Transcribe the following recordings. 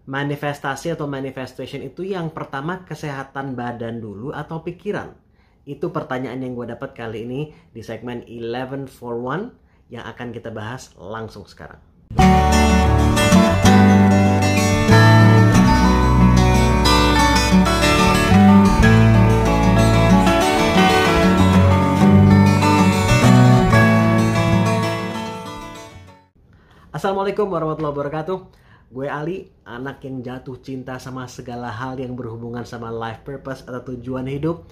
manifestasi atau manifestation itu yang pertama kesehatan badan dulu atau pikiran? Itu pertanyaan yang gue dapat kali ini di segmen 1141 yang akan kita bahas langsung sekarang. Assalamualaikum warahmatullahi wabarakatuh. Gue Ali, anak yang jatuh cinta sama segala hal yang berhubungan sama life purpose atau tujuan hidup,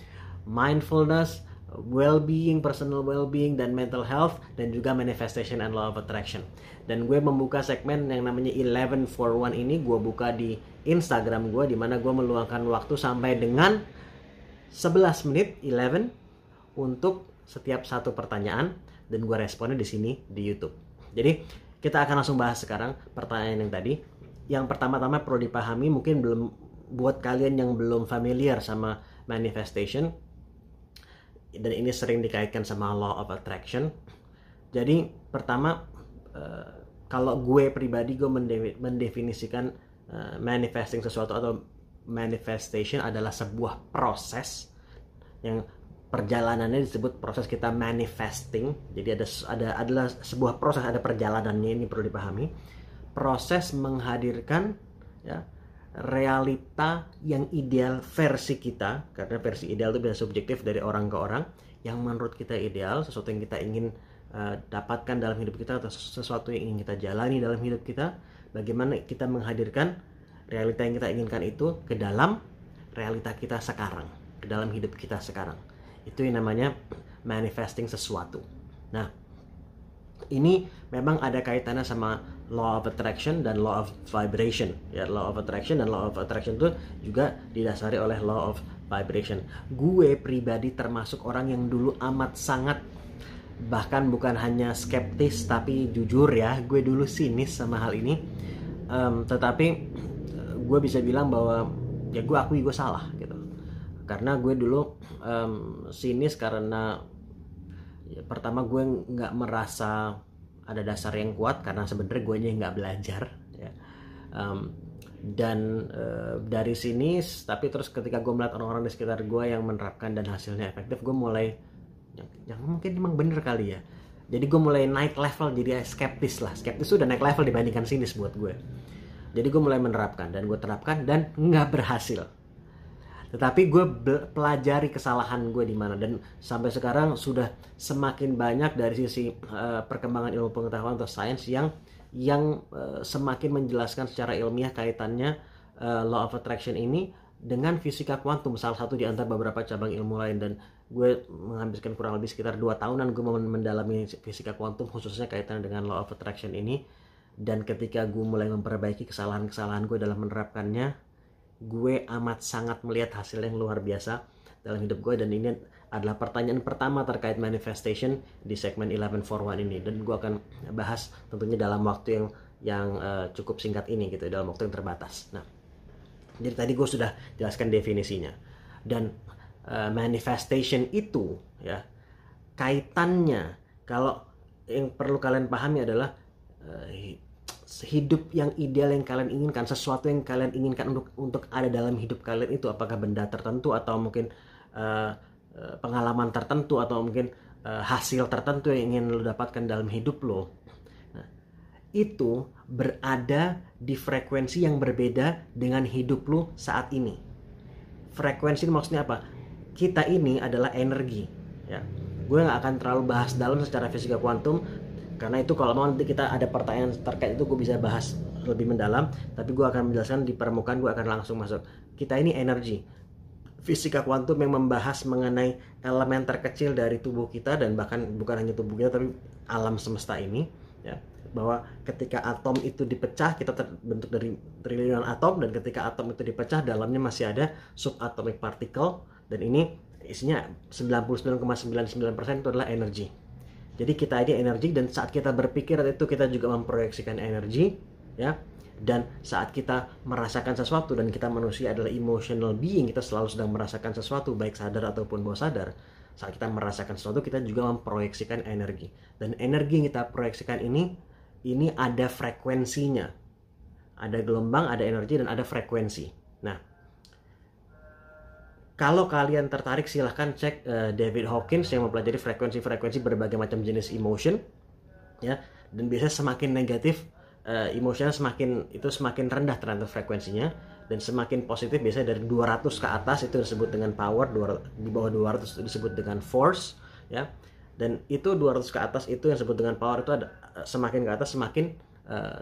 mindfulness, well-being, personal well-being, dan mental health, dan juga manifestation and law of attraction. Dan gue membuka segmen yang namanya 1141 ini, gue buka di Instagram gue, dimana gue meluangkan waktu sampai dengan 11 menit, 11, untuk setiap satu pertanyaan, dan gue responnya di sini di YouTube. Jadi kita akan langsung bahas sekarang pertanyaan yang tadi. Yang pertama-tama perlu dipahami, mungkin belum, buat kalian yang belum familiar sama manifestation, dan ini sering dikaitkan sama law of attraction. Jadi pertama, kalau gue pribadi, gue mendefinisikan manifesting sesuatu atau manifestation adalah sebuah proses yang perjalanannya disebut proses kita manifesting. Jadi adalah sebuah proses, ada perjalanannya, ini perlu dipahami. Proses menghadirkan ya realita yang ideal versi kita, karena versi ideal itu bisa subjektif dari orang ke orang. Yang menurut kita ideal, sesuatu yang kita ingin dapatkan dalam hidup kita, atau sesuatu yang ingin kita jalani dalam hidup kita. Bagaimana kita menghadirkan realita yang kita inginkan itu ke dalam realita kita sekarang, ke dalam hidup kita sekarang. Itu yang namanya manifesting sesuatu. Nah, ini memang ada kaitannya sama law of attraction dan law of vibration. Ya, law of attraction dan law of attraction itu juga didasari oleh law of vibration. Gue pribadi termasuk orang yang dulu amat sangat, bahkan bukan hanya skeptis, tapi jujur ya, gue dulu sinis sama hal ini. Tetapi gue bisa bilang bahwa ya gue akui gue salah gitu. Karena gue dulu sinis karena ya, pertama gue nggak merasa ada dasar yang kuat, karena sebenarnya gue nya nggak belajar ya. Dari sini, tapi terus ketika gue melihat orang-orang di sekitar gue yang menerapkan dan hasilnya efektif, gue mulai yang mungkin emang bener kali ya. Jadi gue mulai naik level, jadi skeptis lah. Skeptis udah naik level dibandingkan sinis buat gue. Jadi gue mulai menerapkan, dan gue terapkan dan nggak berhasil. Tetapi gue pelajari kesalahan gue di mana, dan sampai sekarang sudah semakin banyak dari sisi perkembangan ilmu pengetahuan atau sains yang semakin menjelaskan secara ilmiah kaitannya law of attraction ini dengan fisika kuantum, salah satu di antara beberapa cabang ilmu lain. Dan gue menghabiskan kurang lebih sekitar 2 tahunan gue mendalami fisika kuantum, khususnya kaitannya dengan law of attraction ini. Dan ketika gue mulai memperbaiki kesalahan-kesalahan gue dalam menerapkannya, gue amat sangat melihat hasil yang luar biasa dalam hidup gue. Dan ini adalah pertanyaan pertama terkait manifestation di segmen 1141 ini, dan gue akan bahas tentunya dalam waktu yang cukup singkat ini gitu, dalam waktu yang terbatas. Nah, jadi tadi gue sudah jelaskan definisinya, dan manifestation itu ya kaitannya, kalau yang perlu kalian pahami adalah hidup yang ideal yang kalian inginkan, sesuatu yang kalian inginkan untuk ada dalam hidup kalian itu, apakah benda tertentu atau mungkin pengalaman tertentu atau mungkin hasil tertentu yang ingin lo dapatkan dalam hidup lo. Nah, itu berada di frekuensi yang berbeda dengan hidup lo saat ini. Frekuensi maksudnya apa? Kita ini adalah energi ya. Gue gak akan terlalu bahas dalam secara fisika kuantum, karena itu kalau mau nanti kita ada pertanyaan terkait itu gue bisa bahas lebih mendalam. Tapi gue akan menjelaskan di permukaan, gue akan langsung masuk. Kita ini energi. Fisika kuantum yang membahas mengenai elemen terkecil dari tubuh kita, dan bahkan bukan hanya tubuh kita tapi alam semesta ini ya. Bahwa ketika atom itu dipecah, kita terbentuk dari triliunan atom, dan ketika atom itu dipecah, dalamnya masih ada subatomic particle, dan ini isinya 99,99% itu adalah energi. Jadi kita ini energi, dan saat kita berpikir itu kita juga memproyeksikan energi ya. Dan saat kita merasakan sesuatu, dan kita manusia adalah emotional being, kita selalu sedang merasakan sesuatu baik sadar ataupun bawah sadar. Saat kita merasakan sesuatu, kita juga memproyeksikan energi. Dan energi yang kita proyeksikan ini ada frekuensinya. Ada gelombang, ada energi, dan ada frekuensi. Nah, kalau kalian tertarik silahkan cek David Hawkins yang mempelajari frekuensi-frekuensi berbagai macam jenis emotion, ya. Dan biasanya semakin negatif emosional semakin rendah ternyata frekuensinya, dan semakin positif biasanya dari 200 ke atas itu disebut dengan power, di bawah 200 itu disebut dengan force, ya. Dan itu 200 ke atas itu yang disebut dengan power, itu ada semakin ke atas semakin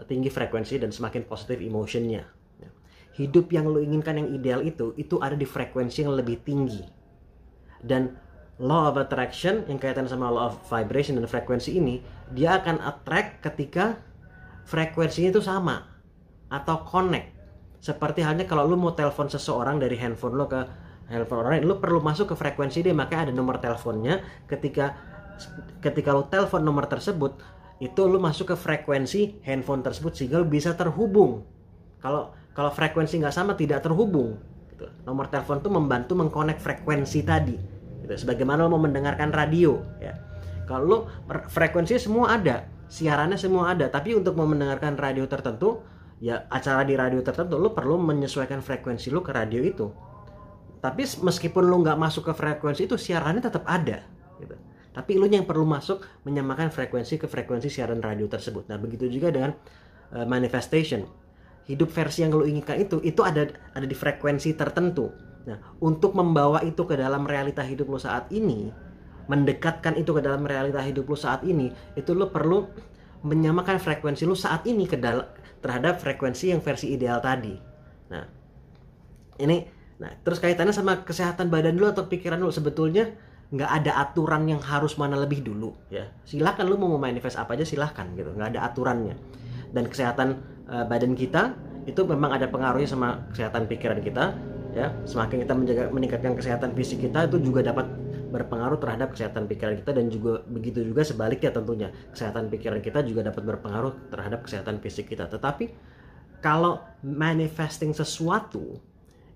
tinggi frekuensi dan semakin positif emotionnya. Hidup yang lo inginkan yang ideal itu ada di frekuensi yang lebih tinggi. Dan law of attraction yang kaitan sama law of vibration dan frekuensi ini, dia akan attract ketika frekuensinya itu sama atau connect. Seperti halnya kalau lo mau telepon seseorang dari handphone lo ke handphone orang lain, lo perlu masuk ke frekuensi dia, makanya ada nomor teleponnya. Ketika lo telepon nomor tersebut, itu lo masuk ke frekuensi handphone tersebut sehingga lo bisa terhubung. Kalau frekuensi nggak sama, tidak terhubung gitu. Nomor telepon tuh membantu mengkonek frekuensi tadi gitu. Sebagaimana lo mau mendengarkan radio, ya. Kalau lo frekuensi semua ada, siarannya semua ada, tapi untuk mau mendengarkan radio tertentu, ya acara di radio tertentu, lo perlu menyesuaikan frekuensi lo ke radio itu. Tapi meskipun lo nggak masuk ke frekuensi itu, siarannya tetap ada gitu. Tapi lo yang perlu masuk menyamakan frekuensi ke frekuensi siaran radio tersebut. Nah, begitu juga dengan manifestation. Hidup versi yang lo inginkan itu ada di frekuensi tertentu. Nah, untuk membawa itu ke dalam realita hidup lo saat ini, mendekatkan itu ke dalam realita hidup lo saat ini, itu lo perlu menyamakan frekuensi lo saat ini terhadap frekuensi yang versi ideal tadi. Nah, terus kaitannya sama kesehatan badan lo atau pikiran lo, sebetulnya nggak ada aturan yang harus mana lebih dulu, ya. Silahkan lu mau manifest apa aja, silahkan gitu, nggak ada aturannya. Dan kesehatan badan kita itu memang ada pengaruhnya sama kesehatan pikiran kita, ya. Semakin kita meningkatkan kesehatan fisik kita, itu juga dapat berpengaruh terhadap kesehatan pikiran kita, dan juga begitu juga sebaliknya tentunya. Kesehatan pikiran kita juga dapat berpengaruh terhadap kesehatan fisik kita. Tetapi kalau manifesting sesuatu,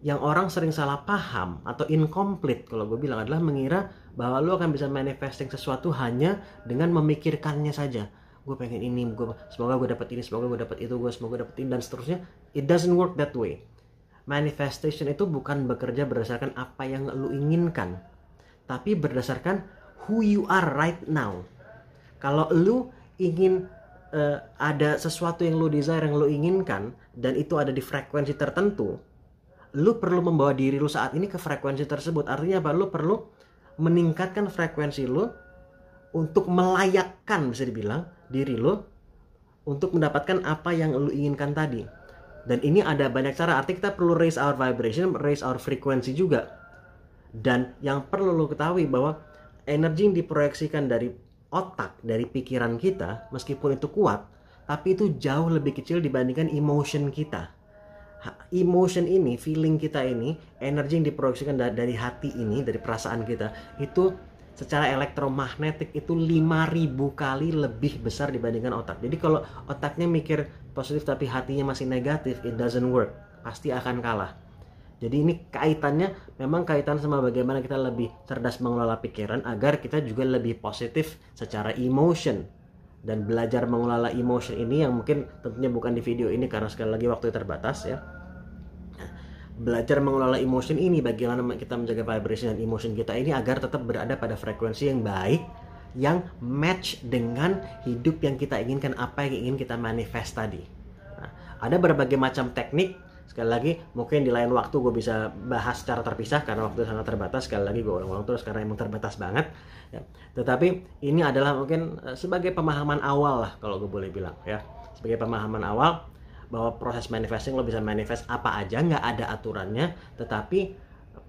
yang orang sering salah paham atau incomplete kalau gue bilang adalah mengira bahwa lo akan bisa manifesting sesuatu hanya dengan memikirkannya saja. Gue pengen ini, semoga gue dapat ini, semoga gue dapat itu, semoga dapat ini, dan seterusnya. It doesn't work that way. Manifestation itu bukan bekerja berdasarkan apa yang lo inginkan, tapi berdasarkan who you are right now. Kalau lo ingin ada sesuatu yang lo desire, yang lo inginkan, dan itu ada di frekuensi tertentu, lu perlu membawa diri lu saat ini ke frekuensi tersebut. Artinya apa? Lu perlu meningkatkan frekuensi lu untuk melayakkan, bisa dibilang, diri lu untuk mendapatkan apa yang lu inginkan tadi. Dan ini ada banyak cara. Artinya kita perlu raise our vibration, raise our frequency juga. Dan yang perlu lu ketahui bahwa energi yang diproyeksikan dari otak, dari pikiran kita, meskipun itu kuat, tapi itu jauh lebih kecil dibandingkan emotion kita. Emotion ini, feeling kita ini, energi yang diproyeksikan dari hati ini, dari perasaan kita, itu secara elektromagnetik itu 5.000 kali lebih besar dibandingkan otak. Jadi kalau otaknya mikir positif tapi hatinya masih negatif, it doesn't work, pasti akan kalah. Jadi ini kaitannya, memang kaitan sama bagaimana kita lebih cerdas mengelola pikiran agar kita juga lebih positif secara emotion. Dan belajar mengelola emotion ini yang mungkin tentunya bukan di video ini karena sekali lagi waktu terbatas, ya. Belajar mengelola emotion ini, bagaimana kita menjaga vibration dan emotion kita ini agar tetap berada pada frekuensi yang baik, yang match dengan hidup yang kita inginkan, apa yang ingin kita manifest tadi. Nah, ada berbagai macam teknik. Sekali lagi, mungkin di lain waktu gue bisa bahas secara terpisah karena waktu sangat terbatas. Sekali lagi gue ulang-ulang terus karena emang terbatas banget, ya. Tetapi ini adalah mungkin sebagai pemahaman awal lah kalau gue boleh bilang, ya. Sebagai pemahaman awal bahwa proses manifesting lo bisa manifest apa aja, nggak ada aturannya. Tetapi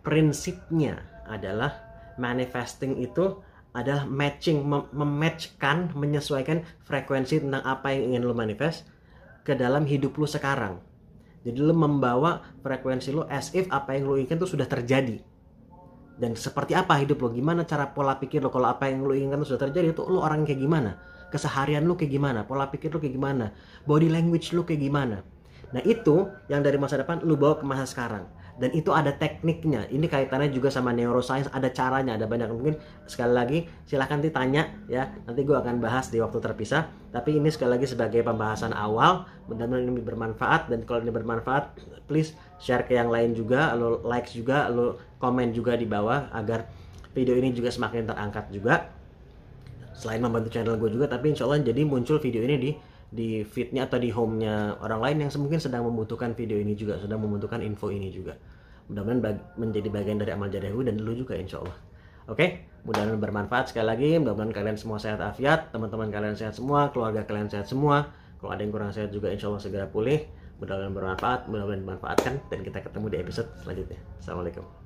prinsipnya adalah manifesting itu adalah matching, mematchkan, menyesuaikan frekuensi tentang apa yang ingin lo manifest ke dalam hidup lo sekarang. Jadi lo membawa frekuensi lo as if apa yang lo inginkan itu sudah terjadi. Dan seperti apa hidup lo, gimana cara pola pikir lo, kalau apa yang lo inginkan itu sudah terjadi, itu lo orang kayak gimana, keseharian lo kayak gimana, pola pikir lo kayak gimana, body language lo kayak gimana. Nah itu yang dari masa depan lo bawa ke masa sekarang. Dan itu ada tekniknya. Ini kaitannya juga sama neuroscience, ada caranya, ada banyak. Mungkin sekali lagi silahkan ditanya ya. Nanti gue akan bahas di waktu terpisah. Tapi ini sekali lagi sebagai pembahasan awal. Mudah-mudahan ini bermanfaat, dan kalau ini bermanfaat, please share ke yang lain juga, lo likes juga, lo komen juga di bawah agar video ini juga semakin terangkat juga. Selain membantu channel gue juga, tapi insya Allah jadi muncul video ini di feednya atau di home-nya orang lain yang mungkin sedang membutuhkan video ini juga, sedang membutuhkan info ini juga. Mudah-mudahan menjadi bagian dari amal jariah dan lu juga insya Allah. Oke, mudah-mudahan bermanfaat sekali lagi. Mudah-mudahan kalian semua sehat afiat, teman-teman kalian sehat semua, keluarga kalian sehat semua. Kalau ada yang kurang sehat juga insya Allah segera pulih. Mudah-mudahan bermanfaat, mudah-mudahan dimanfaatkan, dan kita ketemu di episode selanjutnya. Assalamualaikum.